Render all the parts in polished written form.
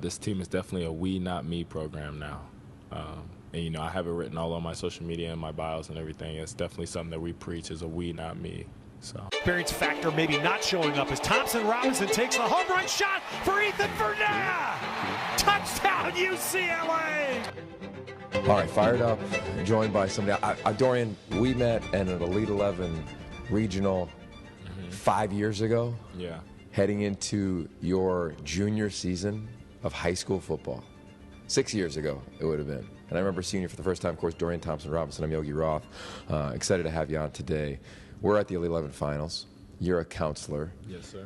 This team is definitely a we, not me program now. And, you know, I have it written all on my social media and my bios and everything. It's definitely something that we preach is a we, not me. So. Experience factor maybe not showing up as Thompson-Robinson takes the home run shot for Ethan Fernand. Touchdown, UCLA! All right, fired up, joined by somebody. Dorian, we met at an Elite 11 regional 5 years ago. Yeah. Heading into your junior season of high school football. 6 years ago, it would have been. And I remember seeing you for the first time, of course, Dorian Thompson-Robinson. I'm Yogi Roth. Excited to have you on today. We're at the Elite 11 finals. You're a counselor. Yes, sir.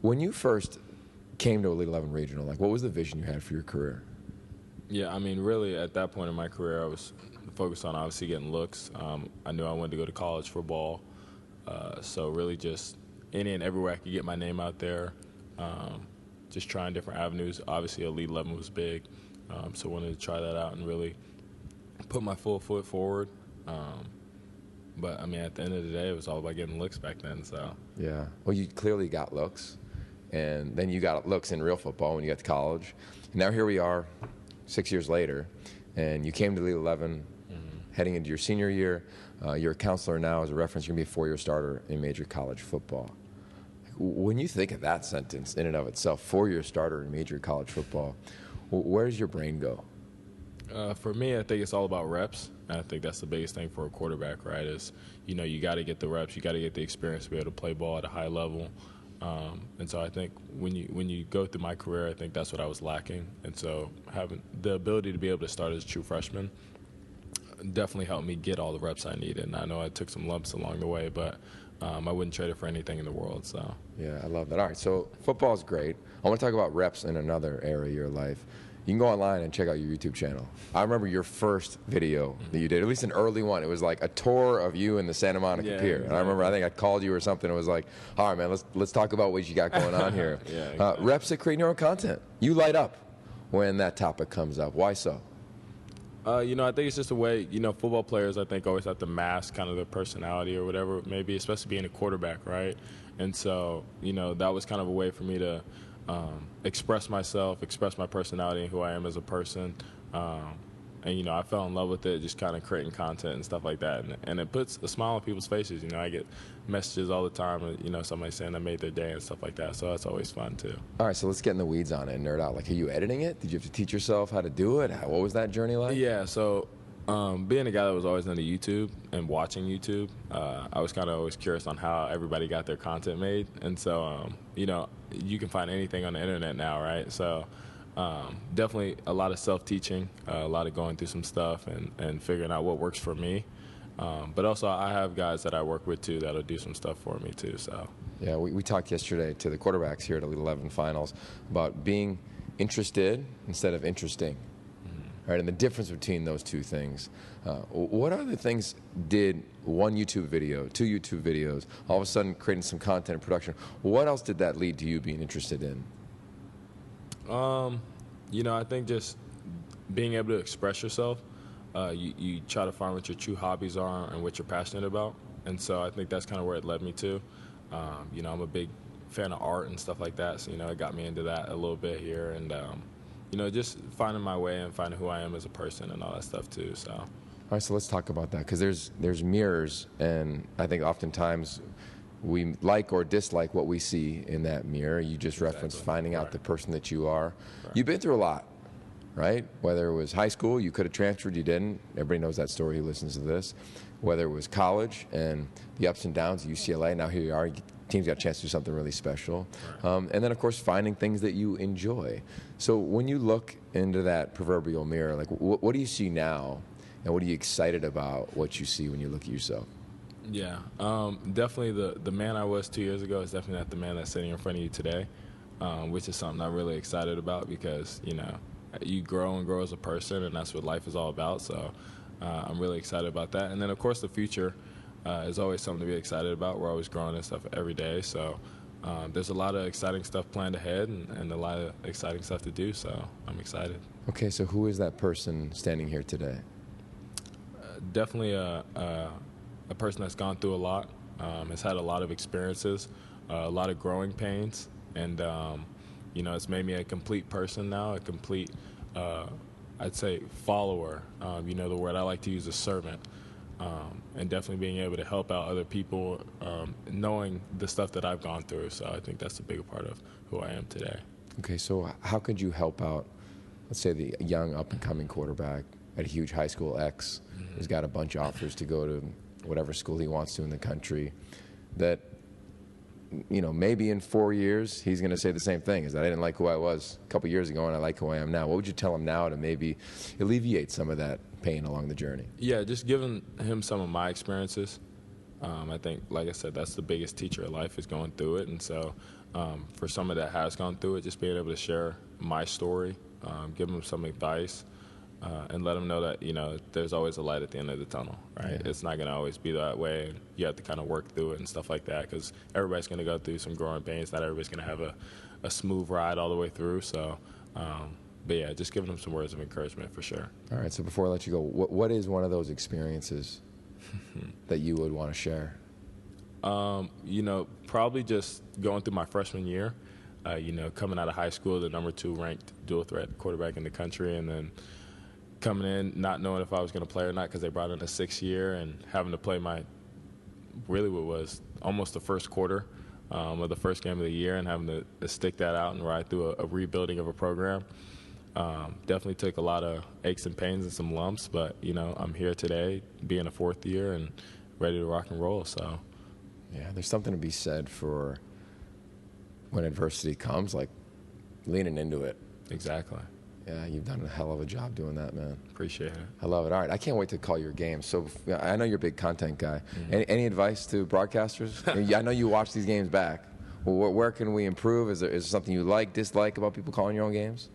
When you first came to Elite 11 regional, like, what was the vision you had for your career? Yeah, I mean, really, at that point in my career, I was focused on obviously getting looks. I knew I wanted to go to college for ball. So really just any and everywhere I could get my name out there, just trying different avenues. Obviously, Elite 11 was big, so I wanted to try that out and really put my full foot forward. But, I mean, at the end of the day, it was all about getting looks back then. So Yeah. Well, you clearly got looks, and then you got looks in real football when you got to college. And now here we are 6 years later, and you came to Elite 11 heading into your senior year. You're a counselor now. As a reference, you're going to be a four-year starter in major college football. When you think of that sentence in and of itself, four-year starter in major college football, where does your brain go? For me, I think it's all about reps. And I think that's the biggest thing for a quarterback, right, is, you know, you got to get the reps, you got to get the experience to be able to play ball at a high level. And so I think when you go through my career, I think that's what I was lacking. And so having the ability to be able to start as a true freshman definitely helped me get all the reps I needed. And I know I took some lumps along the way, but I wouldn't trade it for anything in the world. So Yeah, I love that. All right, so football is great. I want to talk about reps in another area of your life. You can go online and check out your YouTube channel. I remember your first video that you did, at least an early one. It was like a tour of you in the Santa Monica Pier. Exactly. And I remember, I think I called you or something. It was like, all right, man, let's talk about what you got going on here. Yeah, exactly. Reps at creating your own content. You light up when that topic comes up. Why so? You know, I think it's just a way, you know, football players, I think, always have to mask kind of their personality or whatever it may be, especially being a quarterback, right? And so, you know, that was kind of a way for me to express myself, express my personality and who I am as a person. And, you know, I fell in love with it, just kind of creating content and stuff like that. And it puts a smile on people's faces. You know, I get messages all the time, you know, somebody saying I made their day and stuff like that. So that's always fun, too. All right, so let's get in the weeds on it and nerd out. Like, are you editing it? Did you have to teach yourself how to do it? What was that journey like? Yeah, so being a guy that was always into YouTube and watching YouTube, I was kind of always curious on how everybody got their content made. And so, you know, you can find anything on the internet now, right? So definitely a lot of self-teaching, a lot of going through some stuff and figuring out what works for me. But also I have guys that I work with, too, that'll do some stuff for me, too. So Yeah, we talked yesterday to the quarterbacks here at Elite 11 finals about being interested instead of interesting. Right, and the difference between those two things. What other things did one YouTube video, two YouTube videos, all of a sudden creating some content and production, what else did that lead to you being interested in? You know, I think just being able to express yourself. You try to find what your true hobbies are and what you're passionate about. And so I think that's kind of where it led me to. You know, I'm a big fan of art and stuff like that. So, you know, it got me into that a little bit here. And, you know, just finding my way and finding who I am as a person and all that stuff, too. So. All right, so let's talk about that, because there's mirrors, and I think oftentimes we like or dislike what we see in that mirror. You just referenced finding out the person that you are. You've been through a lot, right? Whether it was high school, you could have transferred, you didn't. Everybody knows that story who listens to this. Whether it was college and the ups and downs at UCLA, now here you are. Teams got a chance to do something really special. And then, of course, finding things that you enjoy. So when you look into that proverbial mirror, like, what do you see now, and what are you excited about what you see when you look at yourself? Yeah, definitely the man I was 2 years ago is definitely not the man that's sitting in front of you today, which is something I'm really excited about because, you know, you grow and grow as a person, and that's what life is all about. So I'm really excited about that. And then, of course, the future is always something to be excited about. We're always growing and stuff every day. So there's a lot of exciting stuff planned ahead and a lot of exciting stuff to do. So I'm excited. Okay, so who is that person standing here today? Definitely a person that's gone through a lot, has had a lot of experiences, a lot of growing pains, and it's made me a complete person now, a complete, I'd say, follower. The word I like to use is servant. And definitely being able to help out other people, knowing the stuff that I've gone through. So I think that's a bigger part of who I am today. Okay, so how could you help out, let's say, the young up-and-coming quarterback at a huge high school X who's got a bunch of offers to go to whatever school he wants to in the country, that, maybe in 4 years he's going to say the same thing, is that I didn't like who I was a couple years ago and I like who I am now. What would you tell him now to maybe alleviate some of that pain along the journey? Yeah, just giving him some of my experiences. I think, like I said, that's the biggest teacher of life, is going through it. And so for someone that has gone through it, just being able to share my story, give them some advice, and let them know that, there's always a light at the end of the tunnel, right? Yeah. It's not going to always be that way. And you have to kind of work through it and stuff like that, because everybody's going to go through some growing pains. Not everybody's going to have a smooth ride all the way through. So, but yeah, just giving them some words of encouragement for sure. All right, so before I let you go, what is one of those experiences that you would want to share? Probably just going through my freshman year, coming out of high school, the #2 ranked dual threat quarterback in the country, and then coming in not knowing if I was going to play or not, because they brought in a 6th year, and having to play what was almost the first quarter of the first game of the year, and having to stick that out and ride through a rebuilding of a program. Definitely took a lot of aches and pains and some lumps, but, I'm here today being a 4th year and ready to rock and roll. So, yeah, there's something to be said for when adversity comes, like leaning into it. Exactly. Yeah, you've done a hell of a job doing that, man. Appreciate it. I love it. All right, I can't wait to call your game. So I know you're a big content guy. Any advice to broadcasters? I know you watch these games back. Well, where can we improve? Is there something you like, dislike about people calling your own games?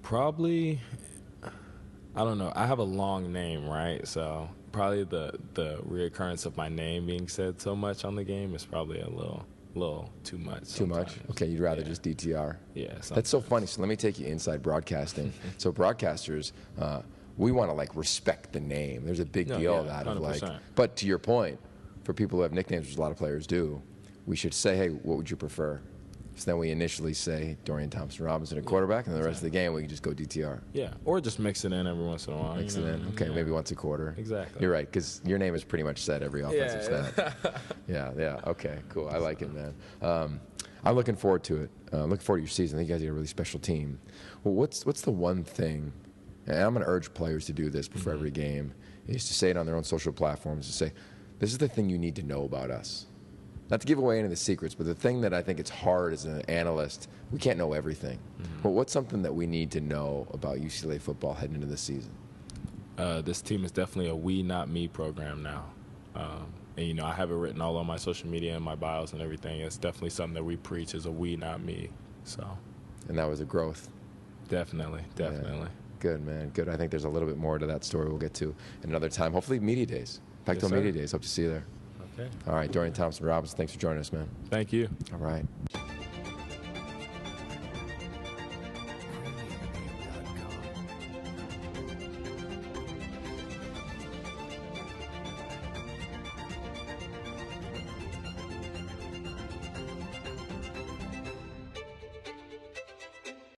Probably, I don't know. I have a long name, right? So probably the reoccurrence of my name being said so much on the game is probably a little too much. Too much? Okay, you'd rather just DTR. Yeah. That's so funny. So let me take you inside broadcasting. So broadcasters, we want to respect the name. There's a big deal about it. But to your point, for people who have nicknames, which a lot of players do, we should say, hey, what would you prefer? So then we initially say Dorian Thompson-Robinson, a quarterback, and then the rest of the game we can just go DTR. Yeah, or just mix it in every once in a while. Mix it in. Okay, maybe once a quarter. Exactly. You're right, because your name is pretty much said every offensive snap. Yeah. Okay, cool. I like it, man. I'm looking forward to it. Looking forward to your season. I think you guys are a really special team. Well, what's the one thing, and I'm going to urge players to do this before every game, is to say it on their own social platforms, to say, this is the thing you need to know about us. Not to give away any of the secrets, but the thing that I think it's hard as an analyst, we can't know everything. But what's something that we need to know about UCLA football heading into the season? This team is definitely a we, not me program now. And, I have it written all on my social media and my bios and everything. It's definitely something that we preach is a we, not me. So. And that was a growth. Definitely. Yeah. Good, man. Good. I think there's a little bit more to that story we'll get to in another time. Hopefully media days. Pac-12 media days. Hope to see you there. Okay. All right, Dorian Thompson-Robinson, thanks for joining us, man. Thank you. All right.